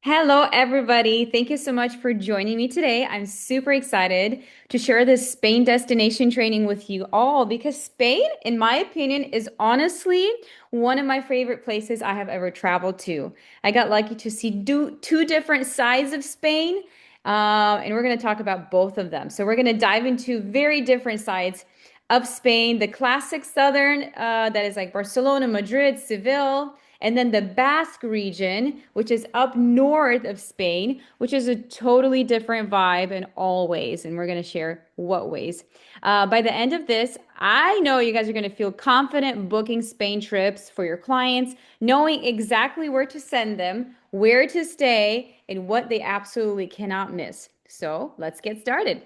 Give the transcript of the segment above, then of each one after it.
Hello, everybody. Thank you so much for joining me today. I'm super excited to share this Spain destination training with you all because Spain, in my opinion, is honestly one of my favorite places I have ever traveled to. I got lucky to see two different sides of Spain, and we're going to talk about both of them. So, we're going to dive into very different sides of Spain, the classic southern, that is like Barcelona, Madrid, Seville. And then the Basque region, which is up north of Spain, which is a totally different vibe in all ways. And we're going to share what ways. By the end of this, I know you guys are going to feel confident booking Spain trips for your clients, knowing exactly where to send them, where to stay, and what they absolutely cannot miss. So let's get started.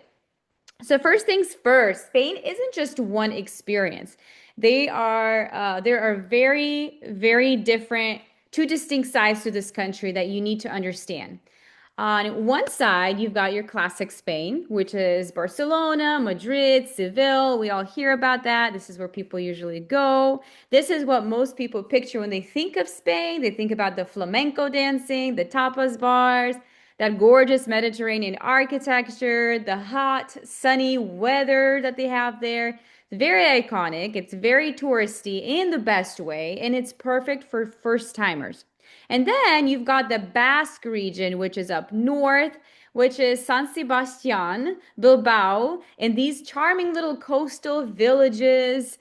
So first things first, Spain isn't just one experience. There are very different, two distinct sides to this country that you need to understand. On one side, you've got your classic Spain, which is Barcelona, Madrid, Seville. We all hear about that. This is where people usually go. This is what most people picture when they think of Spain. They think about the flamenco dancing, the tapas bars, that gorgeous Mediterranean architecture, the hot, sunny weather that they have there. It's very iconic. It's very touristy in the best way, and it's perfect for first timers. And then you've got the Basque region, which is up north, which is San Sebastian, Bilbao, and these charming little coastal villages.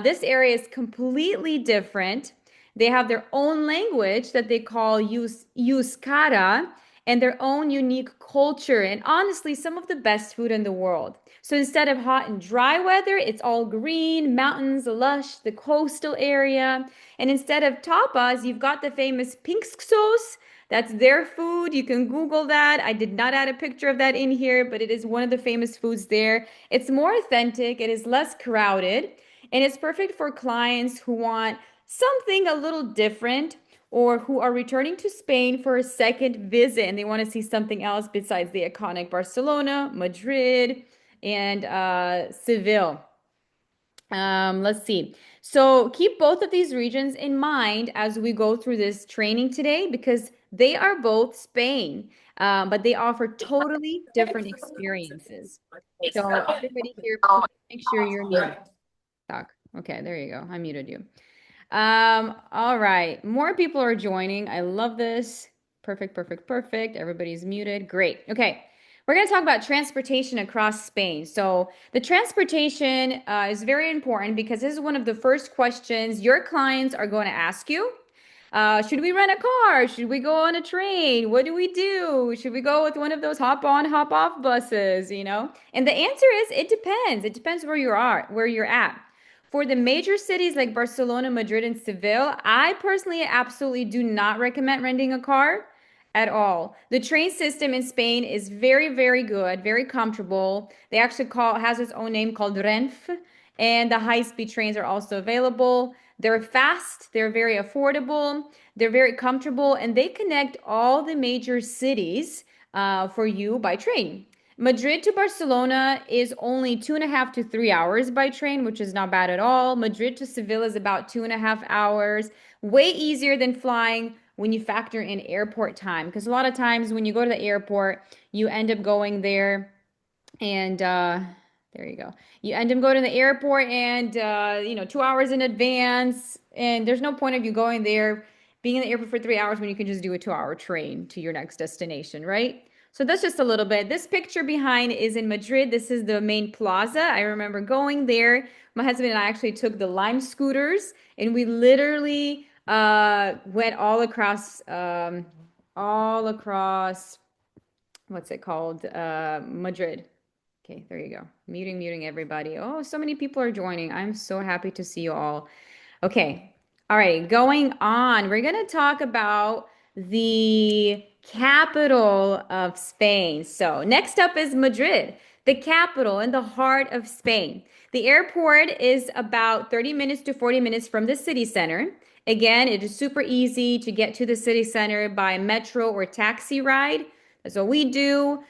This area is completely different. They have their own language that they call Euskara and their own unique culture, and honestly, some of the best food in the world. So instead of hot and dry weather, it's all green, mountains, lush, the coastal area. And instead of tapas, you've got the famous pink sauce. That's their food. You can Google that. I did not add a picture of that in here, but it is one of the famous foods there. It's more authentic, it is less crowded, and it's perfect for clients who want something a little different or who are returning to Spain for a second visit and they want to see something else besides the iconic Barcelona, Madrid, and Seville. Let's see. So keep both of these regions in mind as we go through this training today because they are both Spain, but they offer totally different experiences. So everybody here, please make sure you're muted. Talk. Okay, there you go. I muted you. All right. More people are joining. I love this. Perfect. Everybody's muted. Great. Okay. We're going to talk about transportation across Spain. So, the transportation is very important because this is one of the first questions your clients are going to ask you. Should we rent a car? Should we go on a train? What do we do? Should we go with one of those hop on, hop off buses, you know? And the answer is it depends. It depends where you are, where you're at. For the major cities like Barcelona, Madrid, and Seville, I personally absolutely do not recommend renting a car at all. The train system in Spain is very good, very comfortable. They actually call it has its own name called Renfe, and the high-speed trains are also available. They're fast, they're very affordable, they're very comfortable, and they connect all the major cities for you by train. Madrid to Barcelona is only 2.5 to 3 hours by train, which is not bad at all. Madrid to Seville is about 2.5 hours. Way easier than flying when you factor in airport time. Because a lot of times when you go to the airport, you end up going there and there you go. You end up going to the airport and 2 hours in advance. And there's no point of you going there, being in the airport for 3 hours when you can just do a 2 hour train to your next destination, right? So that's just a little bit. This picture behind is in Madrid. This is the main plaza. I remember going there. My husband and I actually took the Lime scooters and we literally went all across, what's it called? Madrid. Okay, there you go. Muting everybody. Oh, so many people are joining. I'm so happy to see you all. Okay. All right, going on. We're going to talk about the capital of Spain. So, next up is Madrid, the capital in the heart of Spain. The airport is about 30 minutes to 40 minutes from the city center. Again, it is super easy to get to the city center by metro or taxi ride. That's what we do.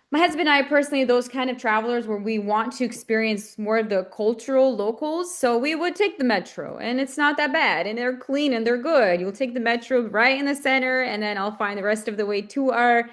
My husband and I personally, those kind of travelers where we want to experience more of the cultural locals. So we would take the metro, and it's not that bad, and they're clean and they're good. You'll take the metro right in the center, and then I'll find the rest of the way to our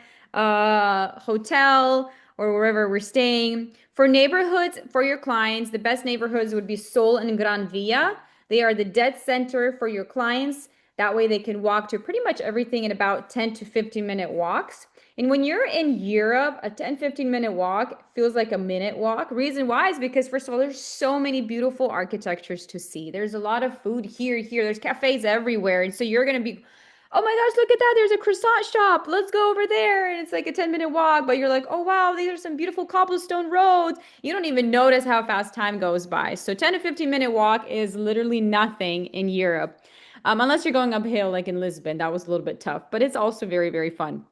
hotel or wherever we're staying. For neighborhoods, for your clients, the best neighborhoods would be Sol and Gran Via. They are the dead center for your clients. That way they can walk to pretty much everything in about 10 to 15-minute walks. And when you're in Europe, a 10, 15-minute walk feels like a minute walk. Reason why is because, first of all, there's so many beautiful architectures to see. There's a lot of food here. There's cafes everywhere. And so you're going to be, oh my gosh, look at that. There's a croissant shop. Let's go over there. And it's like a 10-minute walk, but you're like, oh wow, these are some beautiful cobblestone roads. You don't even notice how fast time goes by. So 10 to 15-minute walk is literally nothing in Europe. Unless you're going uphill like in Lisbon. That was a little bit tough, but it's also very, very fun.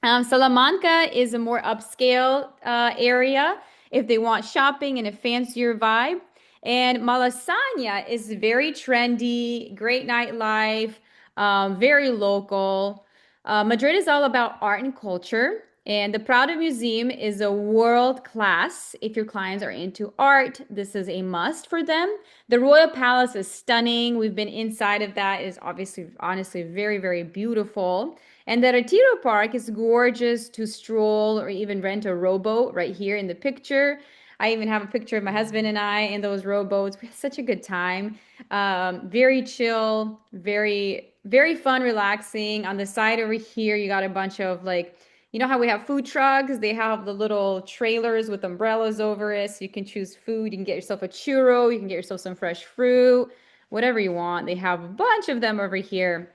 Salamanca is a more upscale area if they want shopping and a fancier vibe. And Malasaña is very trendy, great nightlife, very local. Madrid is all about art and culture. And the Prado Museum is a world class. If your clients are into art, this is a must for them. The Royal Palace is stunning. We've been inside of that. It is obviously, honestly, very, very beautiful. And the Retiro Park is gorgeous to stroll or even rent a rowboat right here in the picture. I even have a picture of my husband and I in those rowboats. We had such a good time. Very chill, very, very fun, relaxing. On the side over here, you got a bunch of like, you know how we have food trucks? They have the little trailers with umbrellas over it. So you can choose food. You can get yourself a churro. You can get yourself some fresh fruit, whatever you want. They have a bunch of them over here.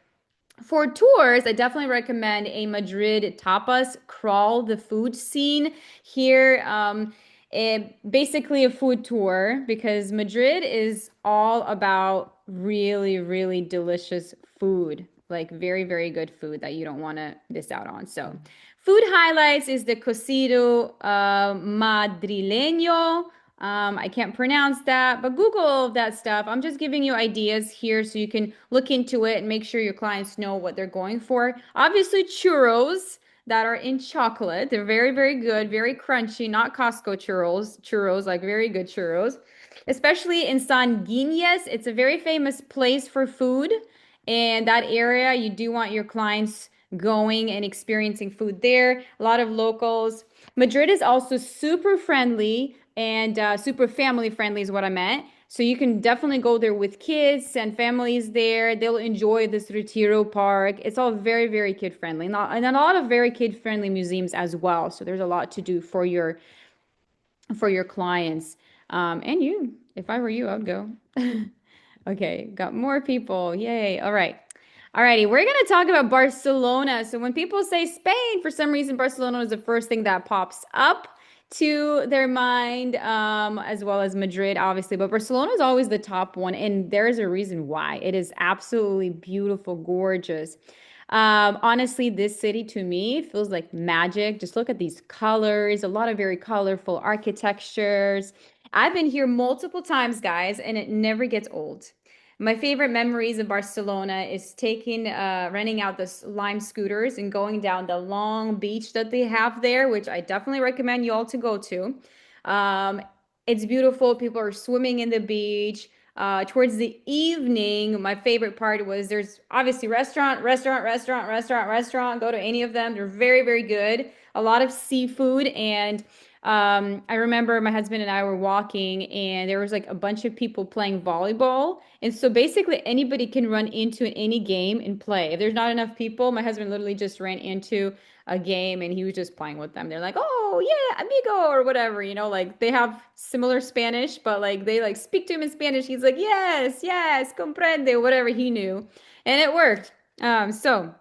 For tours, I definitely recommend a Madrid tapas crawl the food scene here. Basically a food tour because Madrid is all about really, really delicious food, like very, very good food that you don't want to miss out on. So, food highlights is the cocido madrileño. I can't pronounce that, but Google that stuff. I'm just giving you ideas here so you can look into it and make sure your clients know what they're going for. Obviously, churros that are in chocolate. They're very, very good, very crunchy, not Costco churros. Churros, like very good churros. Especially in San Guiñez, it's a very famous place for food. And that area, you do want your clients going and experiencing food there. A lot of locals. Madrid is also super friendly and super family friendly is what I meant. So you can definitely go there with kids and families there. They'll enjoy this Retiro Park. It's all very, very kid friendly. And a lot of very kid friendly museums as well. So there's a lot to do for your clients. And you. If I were you, I'd go. Okay, got more people. Yay. All right. Alrighty, we're going to talk about Barcelona. So when people say Spain, for some reason, Barcelona is the first thing that pops up to their mind, as well as Madrid, obviously. But Barcelona is always the top one, and there's a reason why. It is absolutely beautiful, gorgeous. Honestly, this city to me feels like magic. Just look at these colors, a lot of very colorful architectures. I've been here multiple times, guys, and it never gets old. My favorite memories of Barcelona is renting out the Lime scooters and going down the long beach that they have there, which I definitely recommend you all to go to. Um, it's beautiful. People are swimming in the beach. Towards the evening, my favorite part was there's obviously restaurant. Go to any of them. They're very, very good. A lot of seafood and I remember my husband and I were walking, and there was like a bunch of people playing volleyball. And so basically, anybody can run into any game and play. If there's not enough people, my husband literally just ran into a game and he was just playing with them. They're like, oh, yeah, amigo, or whatever, like they have similar Spanish, but like they like speak to him in Spanish. He's like, yes, comprende, whatever he knew. And it worked. So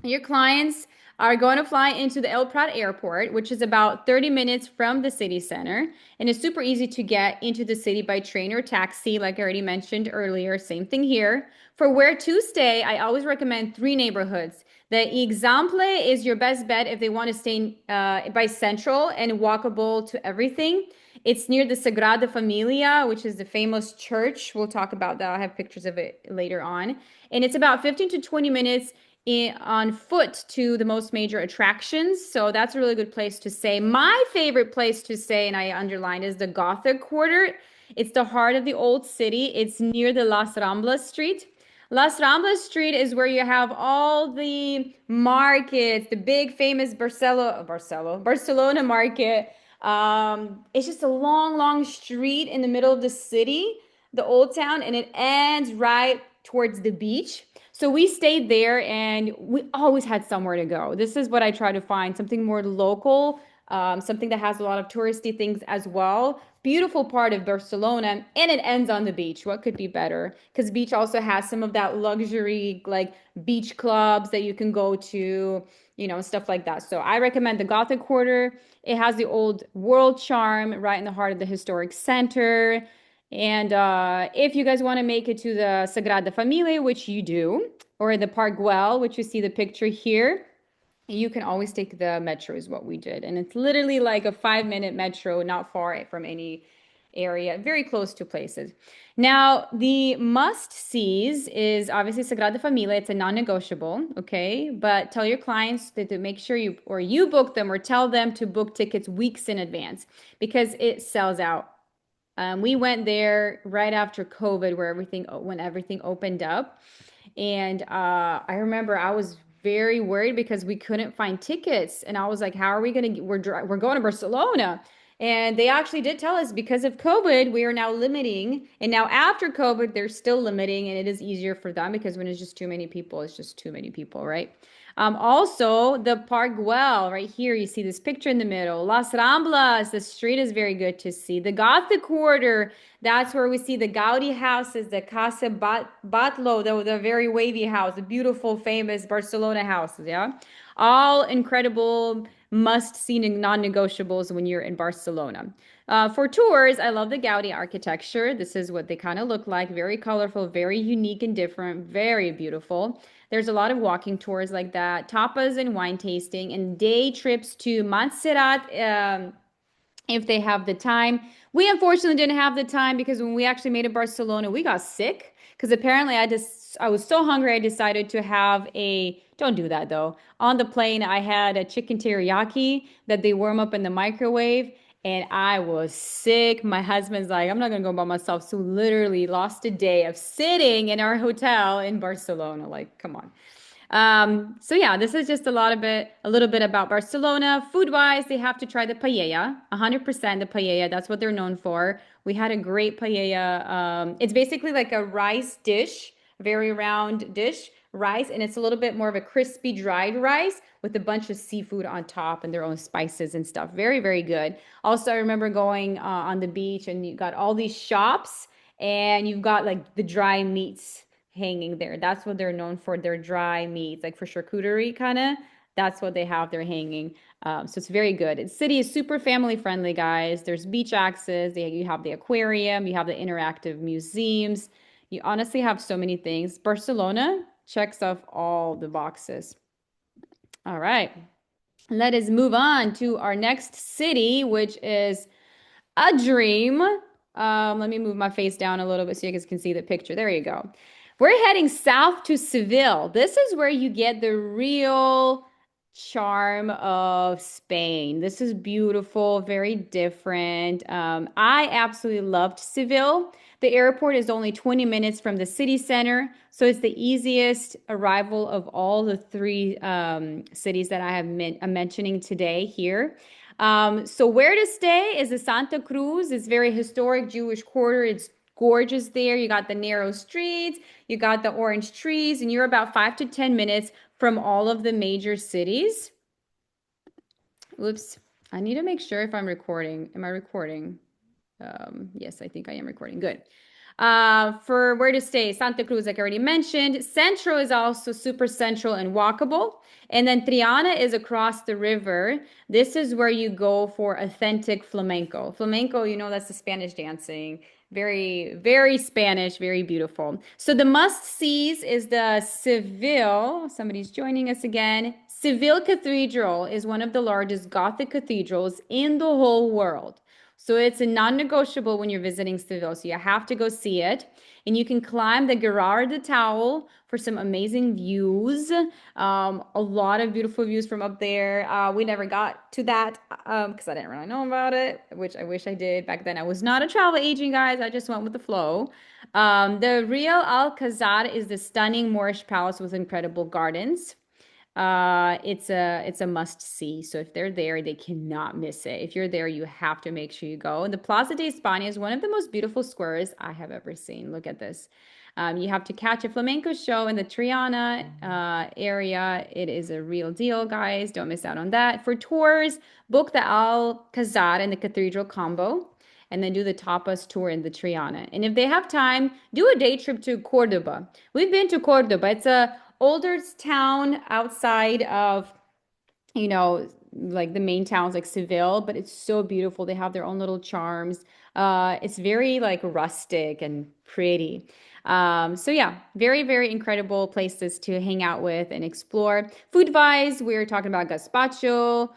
your clients are going to fly into the El Prat Airport, which is about 30 minutes from the city center. And it's super easy to get into the city by train or taxi, like I already mentioned earlier. Same thing here. For where to stay, I always recommend three neighborhoods. The Eixample is your best bet if they want to stay by Central and walkable to everything. It's near the Sagrada Familia, which is the famous church. We'll talk about that. I have pictures of it later on. And it's about 15 to 20 minutes on foot to the most major attractions. So that's a really good place to stay. My favorite place to stay, and I underlined, is the Gothic Quarter. It's the heart of the old city. It's near the Las Ramblas Street. Las Ramblas Street is where you have all the markets, the big famous Barcelona market. It's just a long, long street in the middle of the city, the old town, and it ends right towards the beach. So we stayed there and we always had somewhere to go. This is what I try to find, something more local, something that has a lot of touristy things as well. Beautiful part of Barcelona, and it ends on the beach. What could be better? Because beach also has some of that luxury, like beach clubs that you can go to, stuff like that. So I recommend the Gothic Quarter. It has the old world charm right in the heart of the historic center. And if you guys want to make it to the Sagrada Familia, which you do, or the Park Güell, which you see the picture here, you can always take the metro, is what we did. And it's literally like a 5-minute metro, not far from any area, very close to places. Now, the must-sees is obviously Sagrada Familia. It's a non-negotiable, okay? But tell your clients to make sure you book them or tell them to book tickets weeks in advance because it sells out. We went there right after COVID, when everything opened up, and I remember I was very worried because we couldn't find tickets, and I was like, "How are we gonna? We're going to Barcelona." And they actually did tell us because of COVID, we are now limiting. And now after COVID, they're still limiting, and it is easier for them because when it's just too many people, it's just too many people, right? Also, the Park Güell, right here, you see this picture in the middle. Las Ramblas, the street is very good to see. The Gothic Quarter, that's where we see the Gaudi houses, the Casa Batlló, the very wavy house, the beautiful, famous Barcelona houses, yeah? All incredible, must-see non-negotiables when you're in Barcelona. For tours, I love the Gaudi architecture. This is what they kind of look like. Very colorful, very unique and different, very beautiful. There's a lot of walking tours like that, tapas and wine tasting, and day trips to Montserrat if they have the time. We unfortunately didn't have the time because when we actually made it Barcelona, we got sick because apparently I was so hungry I decided to have a don't do that though. On the plane, I had a chicken teriyaki that they warm up in the microwave. And I was sick. My husband's like, I'm not gonna go by myself. So literally lost a day of sitting in our hotel in Barcelona. Like, come on. So yeah, this is just a little bit about Barcelona. Food wise, they have to try the paella, 100% the paella. That's what they're known for. We had a great paella. It's basically like a rice dish, very round dish, rice, and it's a little bit more of a crispy dried rice with a bunch of seafood on top and their own spices and stuff. Very, very good. Also, I remember going on the beach and you got all these shops and you've got like the dry meats hanging there. That's what they're known for, their dry meats, like for charcuterie kind of. That's what they have. They're hanging. So it's very good. The city is super family friendly, guys. There's beach access. You have the aquarium. You have the interactive museums. You honestly have so many things. Barcelona checks off all the boxes. All right. Let us move on to our next city, which is a dream. Let me move my face down a little bit so you guys can see the picture. There you go. We're heading south to Seville. This is where you get the real charm of Spain. This is beautiful, very different. I absolutely loved Seville. The airport is only 20 minutes from the city center, so it's the easiest arrival of all the three cities that I'm mentioning today here. So where to stay is the Santa Cruz. It's very historic Jewish quarter. It's gorgeous there. You got the narrow streets, you got the orange trees, and you're about 5 to 10 minutes from all of the major cities. Oops. I need to make sure if I'm recording. Am I recording? Yes, I think I am recording. Good. For where to stay, Santa Cruz, like I already mentioned. Centro is also super central and walkable. And then Triana is across the river. This is where you go for authentic flamenco. Flamenco, that's the Spanish dancing. Very, very Spanish, very beautiful. So the must-sees is the Seville. Somebody's joining us again. Seville Cathedral is one of the largest Gothic cathedrals in the whole world. So it's a non-negotiable when you're visiting Seville. So you have to go see it. And you can climb the Gerard de Towel for some amazing views. A lot of beautiful views from up there. We never got to that because I didn't really know about it, which I wish I did. Back then, I was not a travel agent, guys. I just went with the flow. The Real Alcazar is the stunning Moorish palace with incredible gardens. It's a must see. So if they're there, they cannot miss it. If you're there, you have to make sure you go. And the Plaza de España is one of the most beautiful squares I have ever seen. Look at this. You have to catch a flamenco show in the Triana area. It is a real deal, guys. Don't miss out on that. For tours, book the Alcazar and the Cathedral combo, and then do the tapas tour in the Triana. And if they have time, do a day trip to Cordoba. We've been to Cordoba. It's a older town outside of, like the main towns like Seville, but it's so beautiful. They have their own little charms. It's very like rustic and pretty. So yeah, very, very incredible places to hang out with and explore. Food wise, we're talking about gazpacho,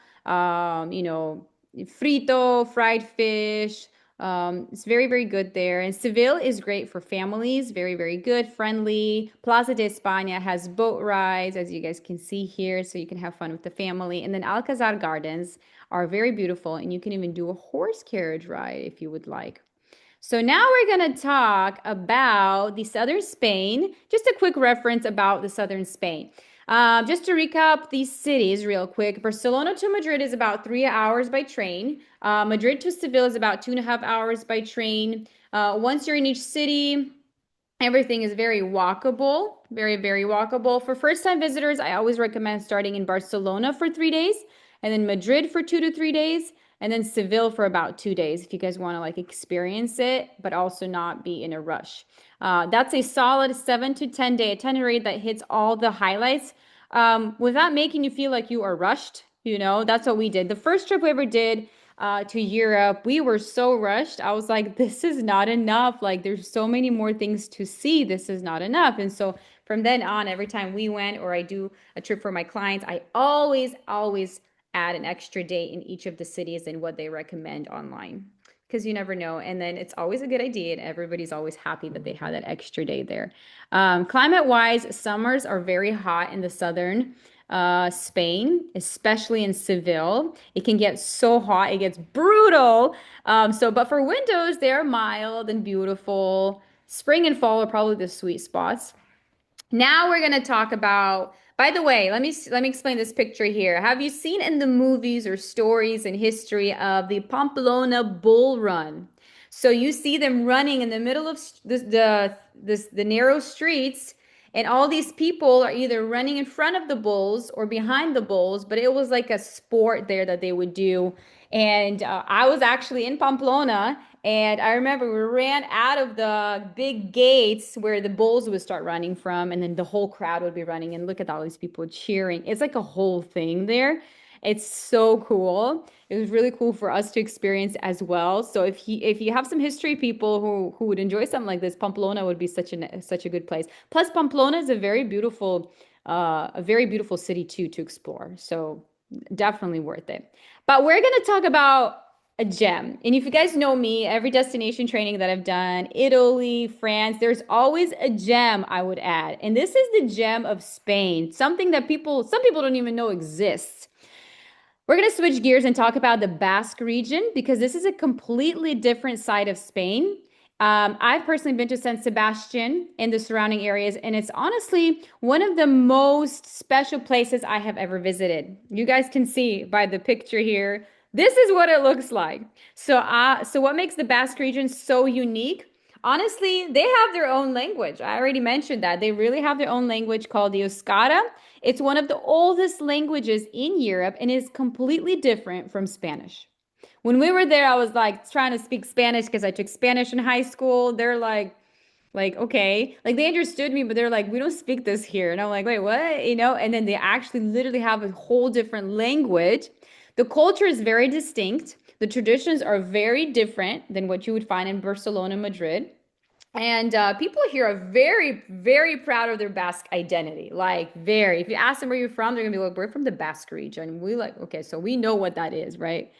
frito, fried fish. It's very, very good there. And Seville is great for families, very, very good, friendly. Plaza de España has boat rides, as you guys can see here, so you can have fun with the family. And then Alcazar Gardens are very beautiful, and you can even do a horse carriage ride if you would like. So now we're going to talk about the southern Spain. Just a quick reference about the southern Spain. Just to recap these cities real quick. Barcelona to Madrid is about 3 hours by train. Madrid to Seville is about 2.5 hours by train. Once you're in each city, everything is very walkable, very, very walkable. For first-time visitors, I always recommend starting in Barcelona for 3 days, and then Madrid for 2 to 3 days, and then Seville for about 2 days if you guys want to like experience it, but also not be in a rush. That's a solid 7 to 10 day itinerary that hits all the highlights without making you feel like you are rushed. That's what we did. The first trip we ever did to Europe, we were so rushed. I was like, this is not enough. Like, there's so many more things to see. This is not enough. And so from then on, every time we went or I do a trip for my clients, I always, always add an extra day in each of the cities and what they recommend online because you never know. And then it's always a good idea, and everybody's always happy that they have that extra day there. Climate wise, summers are very hot in the southern Spain, especially in Seville. It can get so hot, it gets brutal. But for winters, they're mild and beautiful. Spring and fall are probably the sweet spots. Now we're going to talk about, by the way, let me explain this picture here. Have you seen in the movies or stories in history of the Pamplona Bull Run? So you see them running in the middle of the narrow streets, and all these people are either running in front of the bulls or behind the bulls, but it was like a sport there that they would do. And I was actually in Pamplona, and I remember we ran out of the big gates where the bulls would start running from, and then the whole crowd would be running. And look at all these people cheering. It's like a whole thing there. It's so cool. It was really cool for us to experience as well. So if you have some history people who would enjoy something like this, Pamplona would be such a good place. Plus, Pamplona is a very beautiful city too to explore. So definitely worth it. But we're gonna talk about a gem. And if you guys know me, every destination training that I've done, Italy, France, there's always a gem I would add. And this is the gem of Spain, something that some people don't even know exists. We're going to switch gears and talk about the Basque region because this is a completely different side of Spain. I've personally been to San Sebastian and the surrounding areas, and it's honestly one of the most special places I have ever visited. You guys can see by the picture here. This is what it looks like. So what makes the Basque region so unique? Honestly, they have their own language. I already mentioned that. They really have their own language called the Euskara. It's one of the oldest languages in Europe and is completely different from Spanish. When we were there, I was like trying to speak Spanish because I took Spanish in high school. They're like, okay, like they understood me, but they're like, we don't speak this here. And I'm like, wait, what? And then they actually literally have a whole different language. The culture is very distinct. The traditions are very different than what you would find in Barcelona, Madrid. And people here are very, very proud of their Basque identity. Like, very. If you ask them where you're from, they're gonna be like, we're from the Basque region. We like, okay, so we know what that is, right?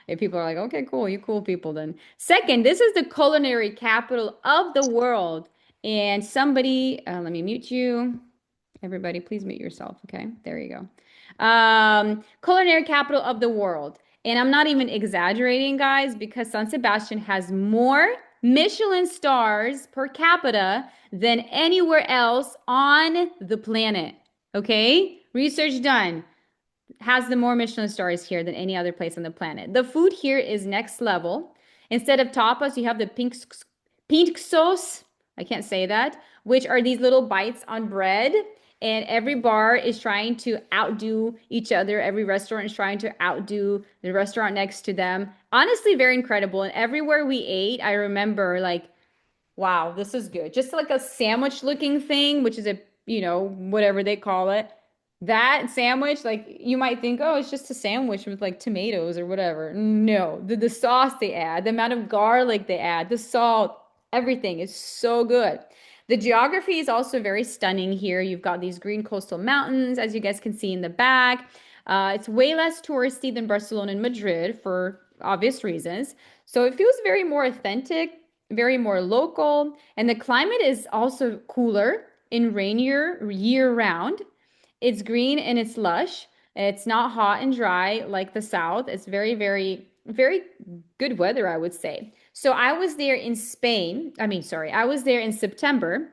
If people are like, okay, cool, you cool people then. Second, this is the culinary capital of the world. And somebody, let me mute you. Everybody, please mute yourself. Okay, there you go. Culinary capital of the world. And I'm not even exaggerating, guys, because San Sebastian has more Michelin stars per capita than anywhere else on the planet. Okay, research done has the more Michelin stars here than any other place on the planet. The food here is next level. Instead of tapas, you have the pink sauce. I can't say that, which are these little bites on bread. And every bar is trying to outdo each other. Every restaurant is trying to outdo the restaurant next to them. Honestly, very incredible. And everywhere we ate, I remember like, wow, this is good. Just like a sandwich looking thing, which is a, whatever they call it. That sandwich, like you might think, oh, it's just a sandwich with like tomatoes or whatever. No, the sauce they add, the amount of garlic they add, the salt, everything is so good. The geography is also very stunning here. You've got these green coastal mountains, as you guys can see in the back. It's way less touristy than Barcelona and Madrid for obvious reasons. So it feels very more authentic, very more local, and the climate is also cooler and rainier year round. It's green and it's lush. It's not hot and dry like the south. It's very, very, very good weather, I would say. So I was there in Spain. I mean, sorry, I was there in September.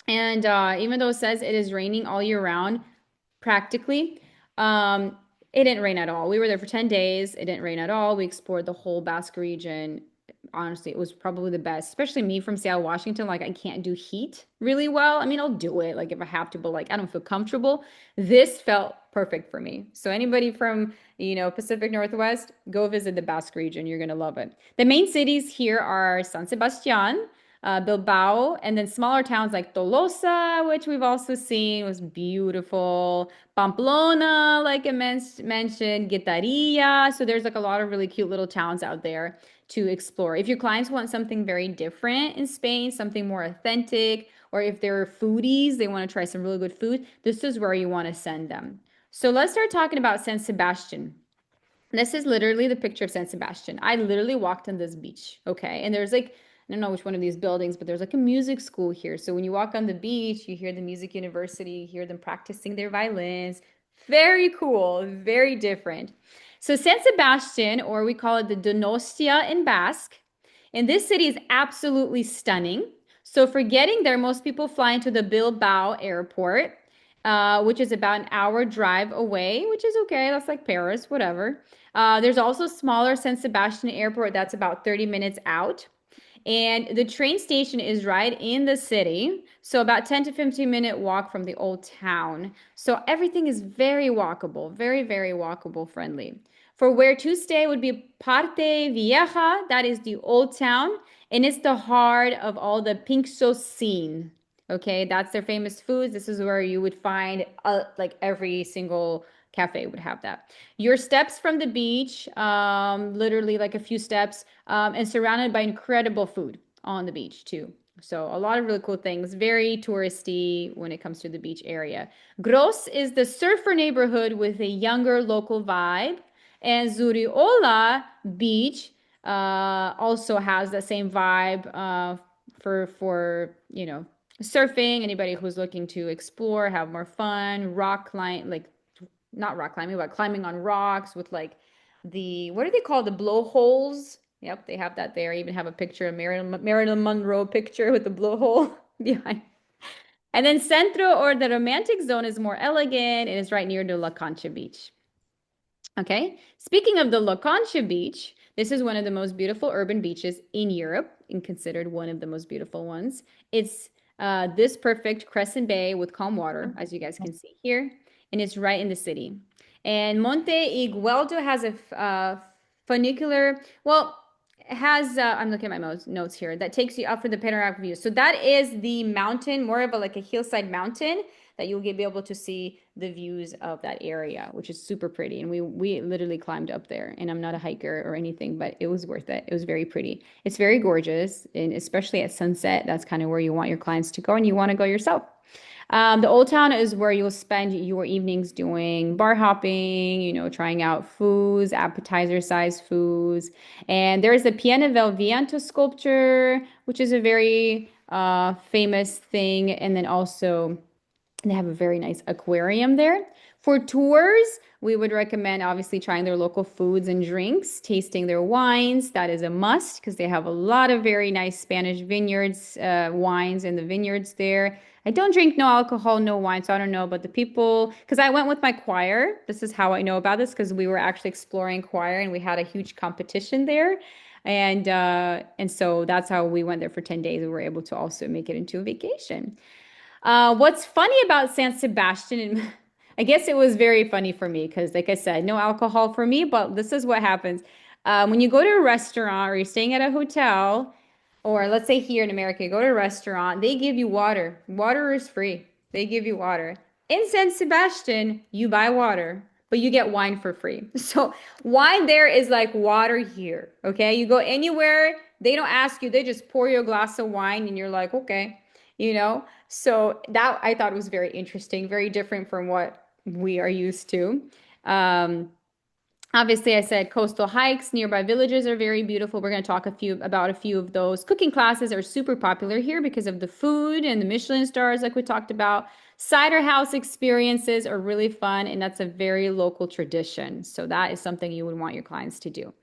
And even though it says it is raining all year round, practically, it didn't rain at all. We were there for 10 days. It didn't rain at all. We explored the whole Basque region. Honestly, it was probably the best, especially me from Seattle, Washington. Like, I can't do heat really well. I mean, I'll do it like if I have to, but like I don't feel comfortable. This felt perfect for me. So anybody from, Pacific Northwest, go visit the Basque region. You're gonna love it. The main cities here are San Sebastian, Bilbao, and then smaller towns like Tolosa, which we've also seen was beautiful. Pamplona, like I mentioned, Guetaria. So there's like a lot of really cute little towns out there to explore. If your clients want something very different in Spain, something more authentic, or if they're foodies, they want to try some really good food, this is where you want to send them. So let's start talking about San Sebastian. This is literally the picture of San Sebastian. I literally walked on this beach, okay? And there's like, I don't know which one of these buildings, but there's like a music school here. So when you walk on the beach, you hear the music university, you hear them practicing their violins. Very cool, very different. So San Sebastian, or we call it the Donostia in Basque, and this city is absolutely stunning. So for getting there, most people fly into the Bilbao Airport, which is about an hour drive away, which is okay. That's like Paris, whatever. There's also smaller San Sebastian Airport that's about 30 minutes out. And the train station is right in the city. So about 10 to 15-minute walk from the old town. So everything is very walkable, very, very walkable friendly. For where to stay would be Parte Vieja, that is the old town, and it's the heart of all the pink sauce scene. Okay, that's their famous foods. This is where you would find like every single cafe would have that. Your steps from the beach, literally like a few steps, and surrounded by incredible food on the beach too. So a lot of really cool things, very touristy when it comes to the beach area. Gros is the surfer neighborhood with a younger local vibe. And Zuriola Beach also has the same vibe for surfing. Anybody who's looking to explore, have more fun, rock climb, like not rock climbing, but climbing on rocks with like what do they call the blowholes? Yep, they have that there. I even have a picture of Marilyn Monroe picture with the blowhole behind. And then Centro, or the romantic zone, is more elegant and is right near the La Concha Beach. Okay, speaking of the La Concha Beach, this is one of the most beautiful urban beaches in Europe and considered one of the most beautiful ones. It's this perfect crescent bay with calm water, as you guys can see here, and it's right in the city. And Monte Igueldo has a funicular, well, it has, I'm looking at my notes here, that takes you up for the panoramic view. So that is the mountain, more of like a hillside mountain that you'll be able to see the views of that area, which is super pretty. And we literally climbed up there, and I'm not a hiker or anything, but it was worth it. It was very pretty. It's very gorgeous, and especially at sunset, that's kind of where you want your clients to go, and you want to go yourself. The Old Town is where you'll spend your evenings doing bar hopping, trying out foods, appetizer-sized foods. And there's the Piana del Viento sculpture, which is a very famous thing. And then also, they have a very nice aquarium there. For tours, we would recommend obviously trying their local foods and drinks, tasting their wines. That is a must because they have a lot of very nice Spanish vineyards, wines in the vineyards there. I don't drink no alcohol, no wine, so I don't know. But the people, because I went with my choir, this is how I know about this because we were actually exploring choir and we had a huge competition there. And so that's how we went there for 10 days. We were able to also make it into a vacation. What's funny about San Sebastian, and I guess it was very funny for me because, like I said, no alcohol for me, but this is what happens. When you go to a restaurant or you're staying at a hotel, or let's say here in America, you go to a restaurant, they give you water. Water is free. They give you water. In San Sebastian, you buy water, but you get wine for free. So wine there is like water here. Okay. You go anywhere, they don't ask you, they just pour you a glass of wine and you're like, okay, So that I thought was very interesting, very different from what we are used to. Um, Obviously, I said coastal hikes, nearby villages are very beautiful. We're going to talk about a few of those. Cooking classes are super popular here because of the food and the Michelin stars, like we talked about. Cider house experiences are really fun, and that's a very local tradition. So that is something you would want your clients to do.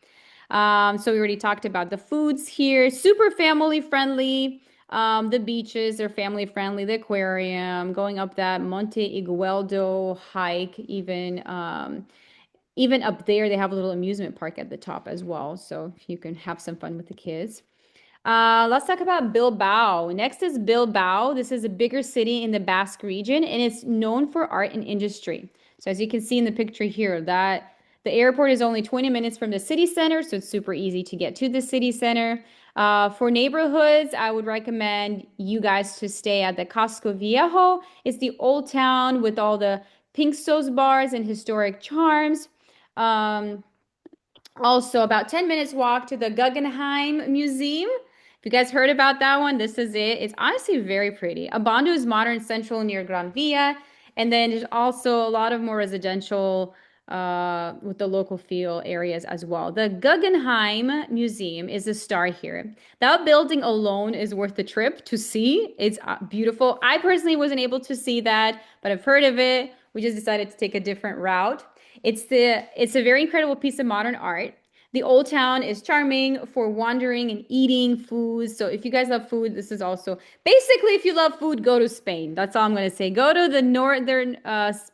So we already talked about the foods here, super family friendly. The beaches are family friendly, the aquarium, going up that Monte Igueldo hike, even up there, they have a little amusement park at the top as well. So you can have some fun with the kids. Let's talk about Bilbao. Next is Bilbao. This is a bigger city in the Basque region, and it's known for art and industry. So as you can see in the picture here, that the airport is only 20 minutes from the city center, so it's super easy to get to the city center. For neighborhoods, I would recommend you guys to stay at the Casco Viejo. It's the old town with all the Pinkstos bars and historic charms. Um, Also, about 10 minutes walk to the Guggenheim Museum. If you guys heard about that one, this is it. It's honestly very pretty. Abondo is modern central near Gran Via. And then there's also a lot of more residential with the local feel areas as well. The Guggenheim Museum is a star here. That building alone is worth the trip to see. It's beautiful. I personally wasn't able to see that, but I've heard of it. We just decided to take a different route. It's a very incredible piece of modern art. The old town is charming for wandering and eating foods. So if you guys love food, this is also basically if you love food, go to Spain. That's all I'm going to say. Go to the northern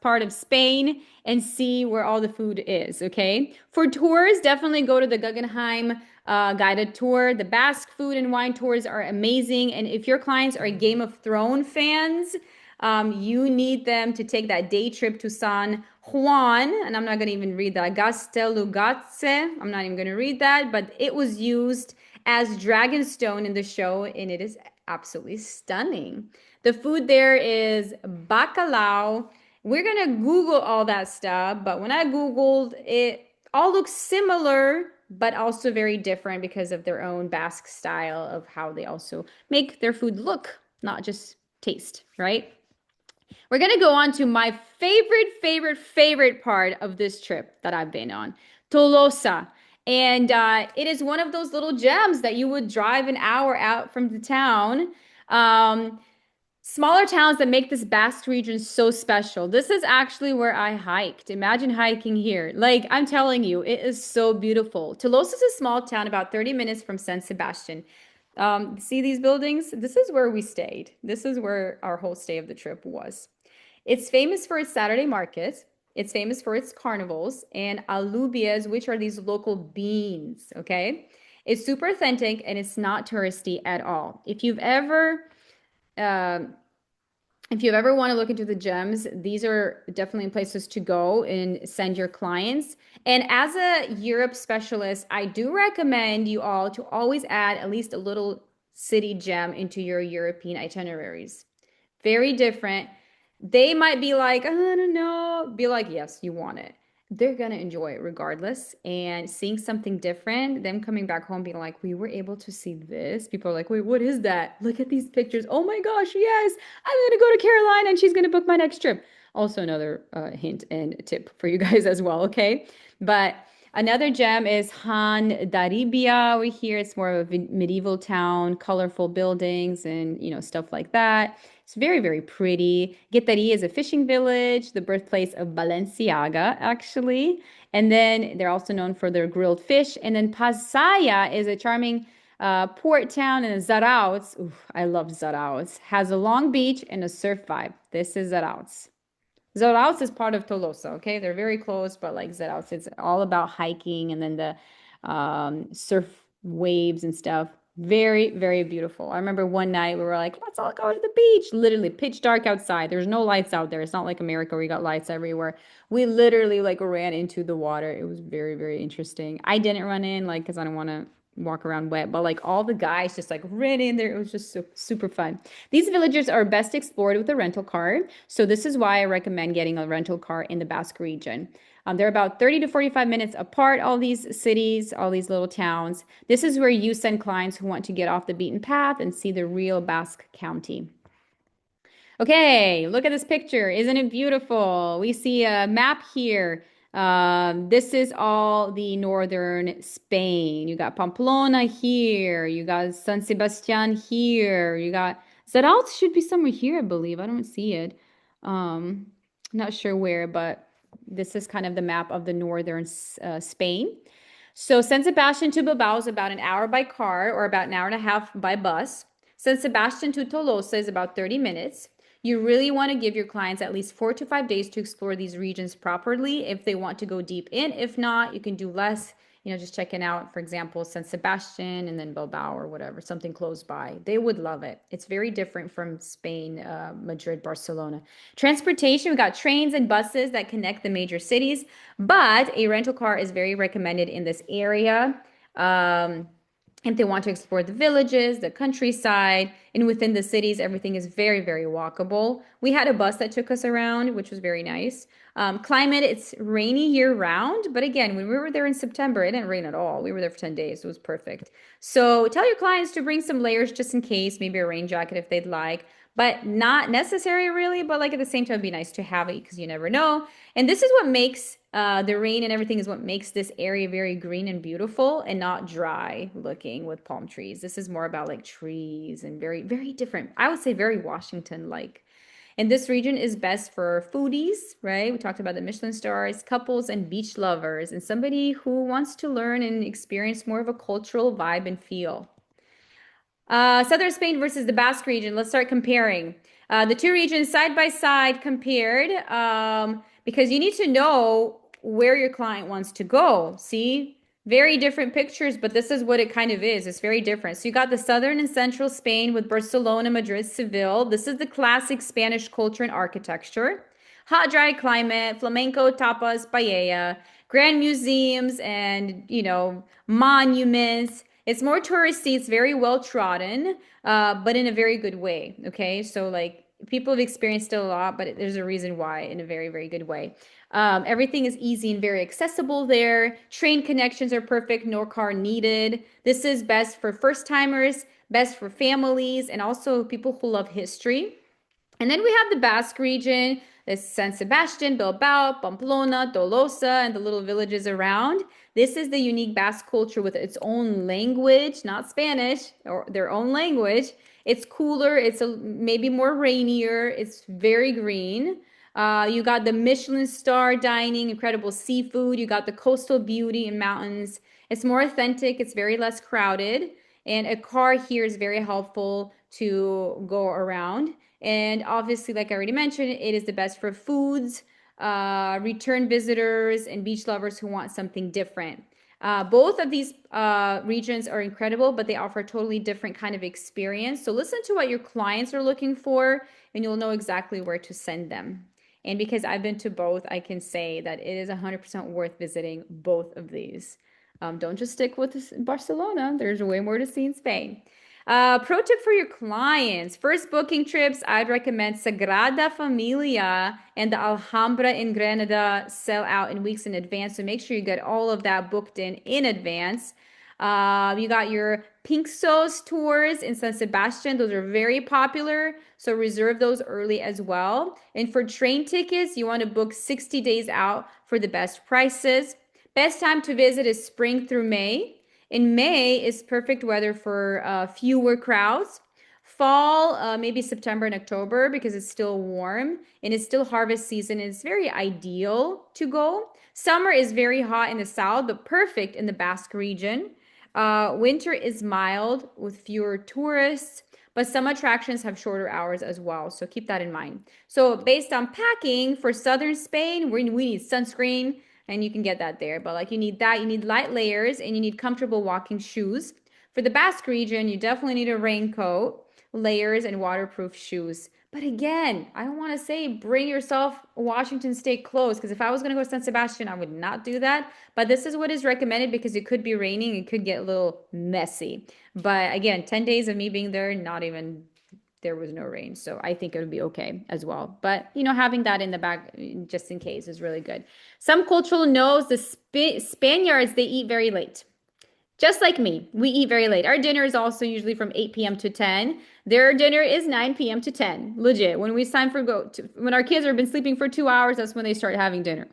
part of Spain and see where all the food is. Okay. For tours, definitely go to the Guggenheim guided tour. The Basque food and wine tours are amazing. And if your clients are Game of Thrones fans, you need them to take that day trip to San Juan, and I'm not going to even read that. Gastelugatse. I'm not even going to read that, but it was used as Dragonstone in the show, and it is absolutely stunning. The food there is bacalao. We're going to Google all that stuff, but when I Googled it, all looks similar, but also very different because of their own Basque style of how they also make their food look, not just taste, right? We're going to go on to my favorite part of this trip that I've been on, Tolosa. And it is one of those little gems that you would drive an hour out from the town. Um, Smaller towns that make this Basque region so special. This is actually where I hiked. Imagine hiking here. Like, I'm telling you, it is so beautiful. Tolosa is a small town about 30 minutes from San Sebastian. See these buildings? This is where we stayed. This is where our whole stay of the trip was. It's famous for its Saturday markets. It's famous for its carnivals and alubias, which are these local beans, okay? It's super authentic and it's not touristy at all. Um, if you ever want to look into the gems, these are definitely places to go and send your clients. And as a Europe specialist, I do recommend you all to always add at least a little city gem into your European itineraries. Very different. They might be like, I don't know. Be like, yes, you want it. they're gonna enjoy it regardless. And seeing something different, them coming back home being like, we were able to see this. People are like, wait, what is that? Look at these pictures. Oh my gosh, yes, I'm gonna go to Carolina and she's gonna book my next trip. Also, another hint and tip for you guys as well, okay? But another gem is Han Daribia over here. It's more of a medieval town, colorful buildings and stuff like that. It's very, very pretty. Guettari is a fishing village, the birthplace of Balenciaga, actually. And then they're also known for their grilled fish. And then Pasaya is a charming port town, and Zarauz, ooh, I love Zarauz, has a long beach and a surf vibe. This is Zarauz. Zarauz is part of Tolosa, okay? They're very close, but like Zarauz, it's all about hiking and then the surf waves and stuff. Very, very beautiful. I remember one night we were like, let's all go to the beach. Literally pitch dark outside. There's no lights out there. It's not like America where you got lights everywhere. We literally like ran into the water. It was very, very interesting. I didn't run in like because I don't want to walk around wet, but like all the guys just like ran in there. It was just super fun. These villages are best explored with a rental car. So this is why I recommend getting a rental car in the Basque region. They're about 30 to 45 minutes apart, all these cities, all these little towns. This is where you send clients who want to get off the beaten path and see the real Basque county. Okay, look at this picture. Isn't it beautiful? We see a map here. This is all the northern Spain. You got Pamplona here. You got San Sebastian here. You got Zarauz should be somewhere here, I believe. I don't see it. Not sure where, but this is kind of the map of the northern Spain. So San Sebastian to Bilbao is about an hour by car or about an hour and a half by bus. San Sebastian to Tolosa is about 30 minutes. You really want to give your clients at least 4 to 5 days to explore these regions properly if they want to go deep in. If not, you can do less, just checking out, for example, San Sebastian and then Bilbao or whatever, something close by. They would love it. It's very different from Spain, Madrid, Barcelona. Transportation, we got trains and buses that connect the major cities, but a rental car is very recommended in this area. If they want to explore the villages, the countryside, and within the cities, everything is very, very walkable. We had a bus that took us around, which was very nice. Climate, it's rainy year round, but again, when we were there in September, it didn't rain at all. We were there for 10 days. It was perfect. So tell your clients to bring some layers just in case, maybe a rain jacket if they'd like, but not necessary really, but like at the same time, it'd be nice to have it because you never know. And this is what makes the rain and everything is what makes this area very green and beautiful and not dry looking with palm trees. This is more about like trees and very, very different. I would say very Washington-like. And this region is best for foodies, right? We talked about the Michelin stars, couples, and beach lovers, and somebody who wants to learn and experience more of a cultural vibe and feel. Southern Spain versus the Basque region. Let's start comparing. The two regions side by side compared because you need to know where your client wants to go. See, very different pictures, but this is what it kind of is. It's very different. So you got the southern and central Spain with Barcelona, Madrid, Seville. This is the classic Spanish culture and architecture. Hot, dry climate, flamenco, tapas, paella, grand museums, and, monuments. It's more touristy. It's very well trodden, but in a very good way. Okay. So, like, people have experienced it a lot, but there's a reason why in a very, very good way. Everything is easy and very accessible there. Train connections are perfect, no car needed. This is best for first timers, best for families, and also people who love history. And then we have the Basque region. There's San Sebastian, Bilbao, Pamplona, Tolosa, and the little villages around. This is the unique Basque culture with its own language, not Spanish, or their own language. It's cooler, maybe more rainier, it's very green. You got the Michelin star dining, incredible seafood. You got the coastal beauty and mountains. It's more authentic, it's very less crowded. And a car here is very helpful to go around. And obviously, like I already mentioned, it is the best for foods, return visitors, and beach lovers who want something different. Both of these regions are incredible, but they offer a totally different kind of experience. So listen to what your clients are looking for, and you'll know exactly where to send them. And because I've been to both, I can say that it is 100% worth visiting both of these. Don't just stick with Barcelona. There's way more to see in Spain. Pro tip for your clients. First booking trips, I'd recommend Sagrada Familia and the Alhambra in Granada sell out in weeks in advance. So make sure you get all of that booked in advance. You got your Pinksos tours in San Sebastian. Those are very popular. So reserve those early as well. And for train tickets, you want to book 60 days out for the best prices. Best time to visit is spring through May. In May is perfect weather for fewer crowds. Fall, maybe September and October because it's still warm and it's still harvest season. And it's very ideal to go. Summer is very hot in the south, but perfect in the Basque region. Winter is mild with fewer tourists, but some attractions have shorter hours as well. So keep that in mind. So based on packing for southern Spain, we need sunscreen and you can get that there. But like you need that, you need light layers and you need comfortable walking shoes. For the Basque region, you definitely need a raincoat, layers, and waterproof shoes. But again, I want to say bring yourself Washington State clothes because if I was going to go to San Sebastian, I would not do that. But this is what is recommended because it could be raining, it could get a little messy. But again, 10 days of me being there, not even there was no rain. So I think it would be okay as well. But, having that in the back just in case is really good. Some cultural knows the Spaniards, they eat very late. Just like me, we eat very late. Our dinner is also usually from 8 p.m. to 10. Their dinner is 9 p.m. to 10. Legit. When it's time for when our kids have been sleeping for 2 hours, that's when they start having dinner.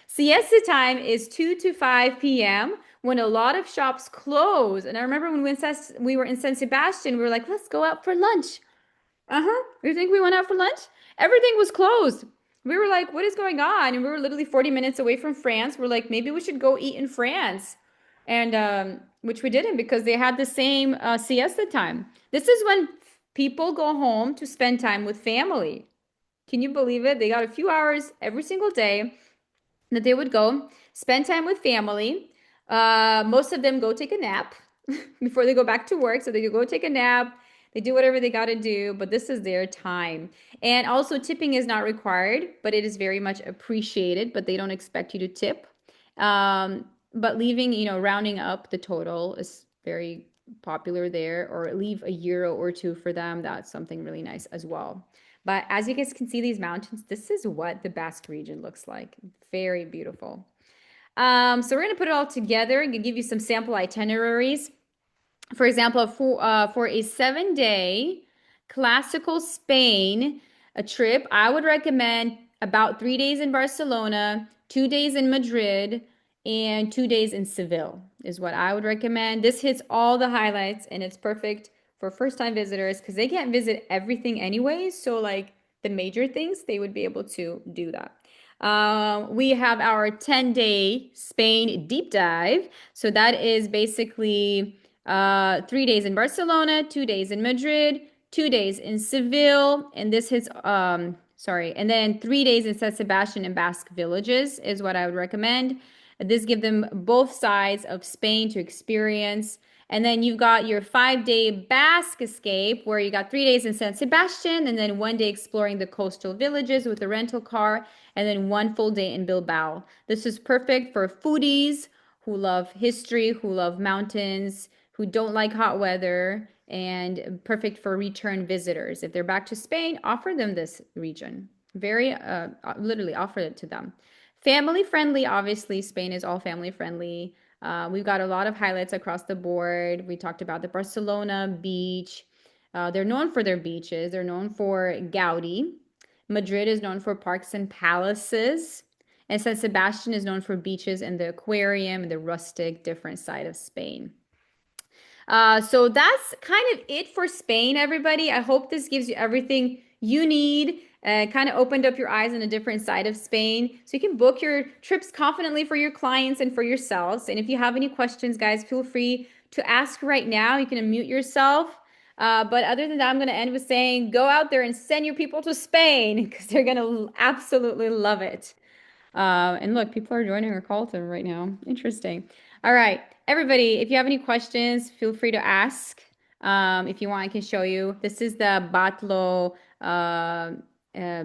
Siesta time is 2 to 5 p.m. when a lot of shops close. And I remember when we were in San Sebastian, we were like, let's go out for lunch. Uh-huh. You think we went out for lunch? Everything was closed. We were like, what is going on? And we were literally 40 minutes away from France. We're like, maybe we should go eat in France. And which we didn't because they had the same siesta time. This is when people go home to spend time with family. Can you believe it? They got a few hours every single day that they would go spend time with family. Most of them go take a nap before they go back to work. So they go take a nap. They do whatever they got to do, but this is their time. And also, tipping is not required, but it is very much appreciated, but they don't expect you to tip. But leaving, rounding up the total is very popular there, or leave a euro or two for them. That's something really nice as well. But as you guys can see, these mountains, this is what the Basque region looks like. Very beautiful. So we're going to put it all together and give you some sample itineraries. For example, for a 7-day classical Spain a trip, I would recommend about 3 days in Barcelona, 2 days in Madrid, and 2 days in Seville is what I would recommend. This hits all the highlights and it's perfect for first-time visitors because they can't visit everything anyways. So like the major things, they would be able to do that. We have our 10-day Spain deep dive. So that is basically 3 days in Barcelona, 2 days in Madrid, 2 days in Seville, and this hits and then 3 days in San Sebastian and Basque villages is what I would recommend. This give them both sides of Spain to experience. And then you've got your 5-day Basque escape where you got 3 days in San Sebastian and then 1 day exploring the coastal villages with a rental car and then 1 full day in Bilbao. This is perfect for foodies who love history, who love mountains, who don't like hot weather, and perfect for return visitors. If they're back to Spain, offer them this region. Very, literally offer it to them. Family friendly, obviously, Spain is all family friendly. We've got a lot of highlights across the board. We talked about the Barcelona beach. They're known for their beaches. They're known for Gaudi. Madrid is known for parks and palaces. And San Sebastian is known for beaches and the aquarium and the rustic, different side of Spain. So that's kind of it for Spain, everybody. I hope this gives you everything you need. Kind of opened up your eyes on a different side of Spain. So you can book your trips confidently for your clients and for yourselves. And if you have any questions, guys, feel free to ask right now. You can unmute yourself. But other than that, I'm going to end with saying go out there and send your people to Spain because they're going to absolutely love it. And look, people are joining our call to right now. Interesting. All right, everybody, if you have any questions, feel free to ask. If you want, I can show you. This is the Batlo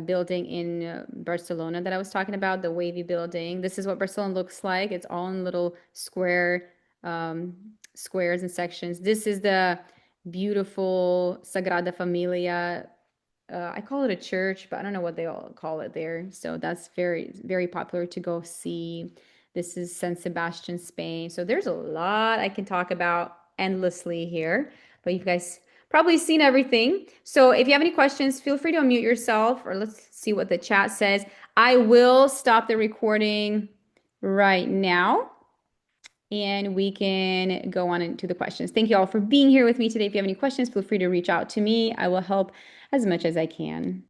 building in Barcelona that I was talking about, the wavy building. This is what Barcelona looks like. It's all in little squares and sections. This is the beautiful Sagrada Familia. I call it a church, but I don't know what they all call it there. So that's very popular to go see. This is San Sebastian, Spain. So there's a lot I can talk about endlessly here, but you guys probably seen everything. So if you have any questions, feel free to unmute yourself or let's see what the chat says. I will stop the recording right now and we can go on into the questions. Thank you all for being here with me today. If you have any questions, feel free to reach out to me. I will help as much as I can.